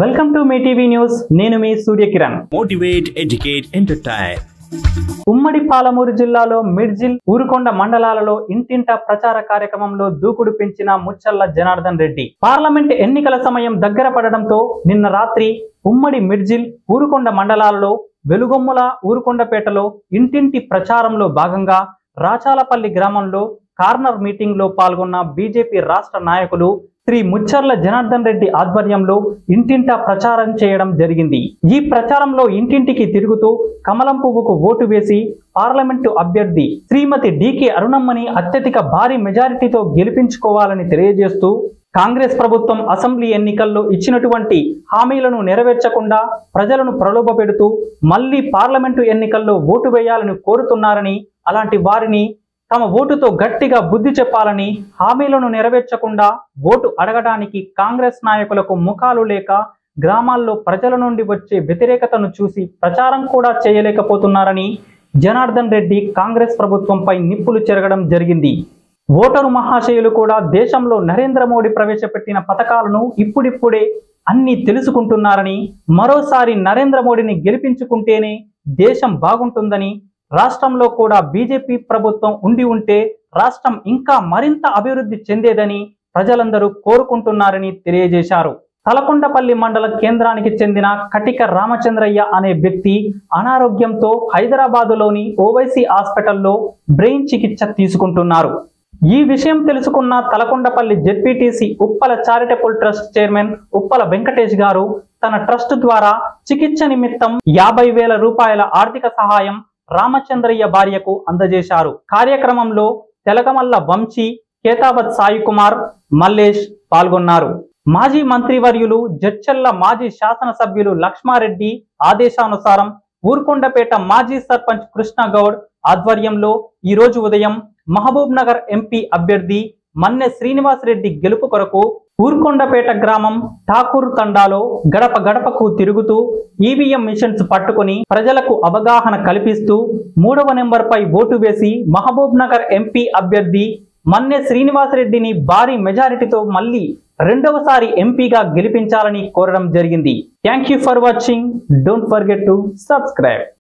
Welcome to Mee TV news. నేను మీ Suryakiran. Motivate, educate, entertain. ఉమ్మడి పాలమూరు జిల్లాలో మిడ్జిల్, ఊరుకొండ మండలాలలో ఇంటింట ప్రచార కార్యక్రమంలో దూకుడు పెంచిన ముచ్చర్ల జనార్దన్ రెడ్డి. పార్లమెంట్ ఎన్నికల సమయం దగ్గర పడడంతో నిన్న రాత్రి ఉమ్మడి మిడ్జిల్, ఊరుకొండ మండలాలలో వెలుగొమ్మల, ఊరుకొండపేటలో ఇంటింటి ప్రచారంలో భాగంగా రాచాలపల్లి గ్రామంలో కార్నర్ మీటింగ్ లో పాల్గొన్న బీజేపీ రాష్ట్ర నాయకులు శ్రీ ముచ్చర్ల జనార్దన్ రెడ్డి ఆధ్వర్యంలో ఇంటింటా ప్రచారం చేయడం జరిగింది. ఈ ప్రచారంలో ఇంటింటికి తిరుగుతూ కమలం పువ్వుకు ఓటు వేసి పార్లమెంటు అభ్యర్థి శ్రీమతి డికే అరుణమ్మని అత్యధిక భారీ మెజారిటీతో గెలిపించుకోవాలని తెలియజేస్తూ కాంగ్రెస్ ప్రభుత్వం అసెంబ్లీ ఎన్నికల్లో ఇచ్చినటువంటి హామీలను నెరవేర్చకుండా ప్రజలను ప్రలోభపెడుతూ మళ్లీ పార్లమెంటు ఎన్నికల్లో ఓటు వేయాలని కోరుతున్నారని, అలాంటి వారిని తమ ఓటుతో గట్టిగా బుద్ధి చెప్పాలని, హామీలను నెరవేర్చకుండా ఓటు అడగడానికి కాంగ్రెస్ నాయకులకు ముఖాలు లేక గ్రామాల్లో ప్రజల నుండి వచ్చే వ్యతిరేకతను చూసి ప్రచారం కూడా చేయలేకపోతున్నారని జనార్దన్ రెడ్డి కాంగ్రెస్ ప్రభుత్వంపై నిప్పులు చెరగడం జరిగింది. ఓటరు మహాశయులు కూడా దేశంలో నరేంద్ర మోడీ ప్రవేశపెట్టిన పథకాలను ఇప్పుడిప్పుడే అన్ని తెలుసుకుంటున్నారని, మరోసారి నరేంద్ర మోడీని గెలిపించుకుంటేనే దేశం బాగుంటుందని, రాష్ట్రంలో కూడా బీజేపీ ప్రభుత్వం ఉండి ఉంటే రాష్ట్రం ఇంకా మరింత అభివృద్ధి చెందేదని ప్రజలందరూ కోరుకుంటున్నారని తెలియజేశారు. తలకొండపల్లి మండల కేంద్రానికి చెందిన కటిక రామచంద్రయ్య అనే వ్యక్తి అనారోగ్యంతో హైదరాబాదులోని ఓవైసీ హాస్పిటల్లో బ్రెయిన్ చికిత్స తీసుకుంటున్నారు. ఈ విషయం తెలుసుకున్న Talakondapalli ZPTC Uppala charitable trust chairman Uppala Venkatesh గారు తన ట్రస్ట్ ద్వారా చికిత్స నిమిత్తం 50,000 రూపాయల ఆర్థిక సహాయం రామచంద్రయ్య భార్యకు అందజేశారు. కార్యక్రమంలో తెలగమల్ల వంశీ, కేతావత్ సాయి కుమార్, మల్లేష్ పాల్గొన్నారు. మాజీ మంత్రివర్యులు జడ్చల్ల మాజీ శాసనసభ్యులు లక్ష్మారెడ్డి ఆదేశానుసారం ఊరుకొండపేట మాజీ సర్పంచ్ కృష్ణగౌడ్ ఆధ్వర్యంలో ఈ రోజు ఉదయం మహబూబ్ నగర్ ఎంపీ అభ్యర్థి మన్నె శ్రీనివాస్ రెడ్డి గెలుపు కొరకు ఊరుకొండపేట గ్రామం ఠాకూర్ తండాలో గడప గడపకు తిరుగుతూ ఈవీఎం మిషన్స్ పట్టుకుని ప్రజలకు అవగాహన కల్పిస్తూ 3వ నెంబర్పై ఓటు వేసి మహబూబ్ నగర్ ఎంపీ అభ్యర్థి మన్నె శ్రీనివాస్ రెడ్డిని భారీ మెజారిటీతో మళ్లీ 2వసారి ఎంపీగా గెలిపించాలని కోరడం జరిగింది. Thank you for watching. Don't forget to subscribe.